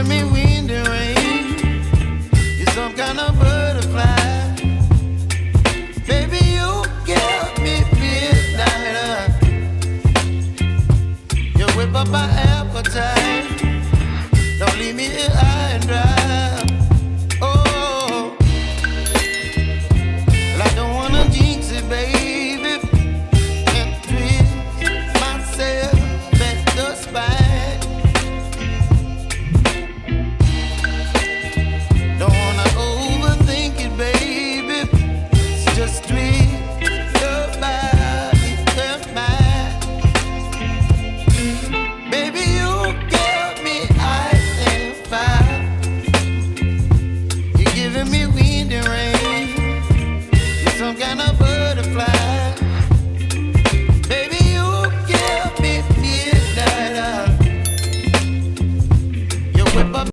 giving me wind and rain. You're some kind of butterfly. Baby, you give me midnight. You whip up my appetite. Don't leave me here.